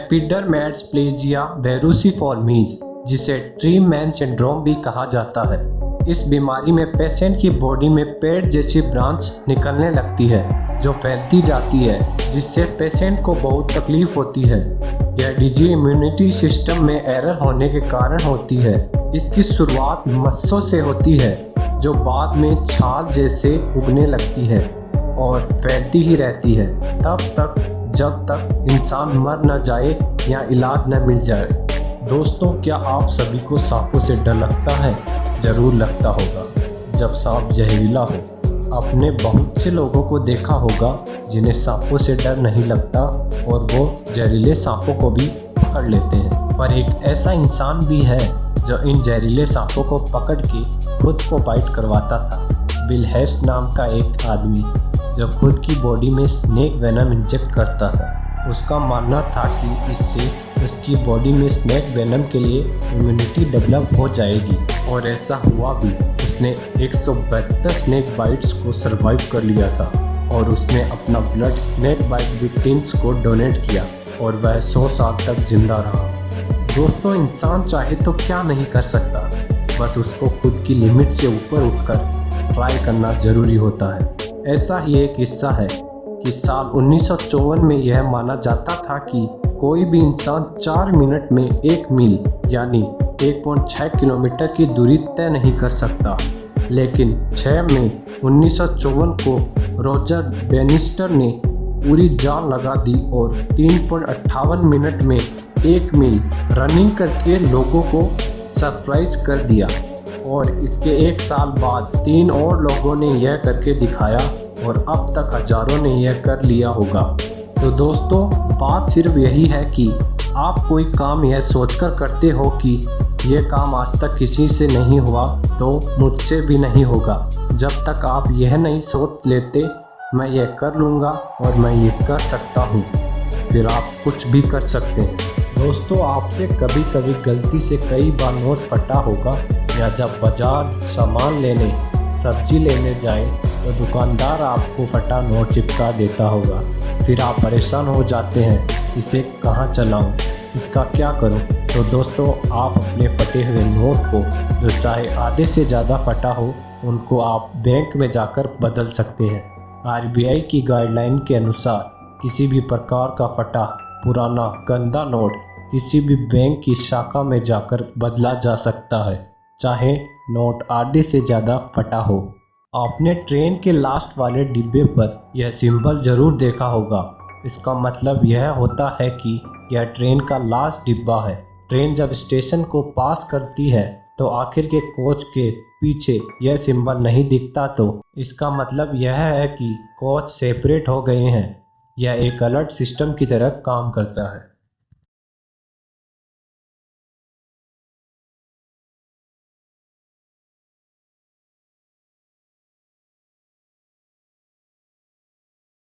एपिडर्मेडिसप्लेजिया वेरुसिफॉर्मिस, जिसे tree man syndrome भी कहा जाता है। इस बीमारी में पेशेंट की बॉडी में पेड़ जैसी ब्रांच निकलने लगती है जो फैलती जाती है, जिससे पेशेंट को बहुत तकलीफ होती है। यह डिजीज इम्यूनिटी सिस्टम में एरर होने के कारण होती है। इसकी शुरुआत मस्सों से होती है जो बाद में छाल जैसे उगने लगती है और फैलती ही रहती है तब तक जब तक इंसान मर न जाए या इलाज न मिल जाए। दोस्तों, क्या आप सभी को सांपों से डर लगता है? ज़रूर लगता होगा जब सांप जहरीला हो। आपने बहुत से लोगों को देखा होगा जिन्हें सांपों से डर नहीं लगता और वो जहरीले सांपों को भी पकड़ लेते हैं। पर एक ऐसा इंसान भी है जो इन जहरीले सांपों को पकड़ के खुद को बाइट करवाता था। बिल हेस्ट नाम का एक आदमी जो खुद की बॉडी में स्नेक वेनम इंजेक्ट करता था। उसका मानना था कि इससे उसकी बॉडी में स्नेक वेनम के लिए इम्यूनिटी डेवलप हो जाएगी, और ऐसा हुआ भी। उसने 172 स्नेक बाइट्स को सरवाइव कर लिया था और उसने अपना ब्लड स्नेक बाइट विक्टिम्स को डोनेट किया और वह 100 साल तक जिंदा रहा। दोस्तों, इंसान चाहे तो क्या नहीं कर सकता, बस उसको खुद की लिमिट से ऊपर उठकर ट्राई करना ज़रूरी होता है। ऐसा ही एक किस्सा है कि साल 1954 में यह माना जाता था कि कोई भी इंसान 4 मिनट में 1 मील यानी 1.6 किलोमीटर की दूरी तय नहीं कर सकता। लेकिन 6 मई 1954 को रोजर बेनिस्टर ने पूरी जान लगा दी और 3.58 मिनट में 1 मील रनिंग करके लोगों को सरप्राइज कर दिया। और इसके 1 साल बाद 3 और लोगों ने यह करके दिखाया और अब तक हजारों ने यह कर लिया होगा। तो दोस्तों, बात सिर्फ यही है कि आप कोई काम यह सोचकर करते हो कि यह काम आज तक किसी से नहीं हुआ तो मुझसे भी नहीं होगा। जब तक आप यह नहीं सोच लेते मैं यह कर लूँगा और मैं ये कर सकता हूँ, फिर आप कुछ भी कर सकते हैं। दोस्तों, आपसे कभी कभी गलती से कई बार नोट फटा होगा, या जब बाजार सामान लेने सब्जी लेने जाए तो दुकानदार आपको फटा नोट चिपका देता होगा। फिर आप परेशान हो जाते हैं, इसे कहाँ चलाऊं, इसका क्या करूं? तो दोस्तों, आप अपने फटे हुए नोट को, जो चाहे आधे से ज़्यादा फटा हो, उनको आप बैंक में जाकर बदल सकते हैं। RBI की गाइडलाइन के अनुसार किसी भी प्रकार का फटा पुराना गंदा नोट किसी भी बैंक की शाखा में जाकर बदला जा सकता है, चाहे नोट आधे से ज़्यादा फटा हो। आपने ट्रेन के लास्ट वाले डिब्बे पर यह सिंबल ज़रूर देखा होगा। इसका मतलब यह होता है कि यह ट्रेन का लास्ट डिब्बा है। ट्रेन जब स्टेशन को पास करती है तो आखिर के कोच के पीछे यह सिंबल नहीं दिखता, तो इसका मतलब यह है कि कोच सेपरेट हो गए हैं। यह एक अलर्ट सिस्टम की तरह काम करता है।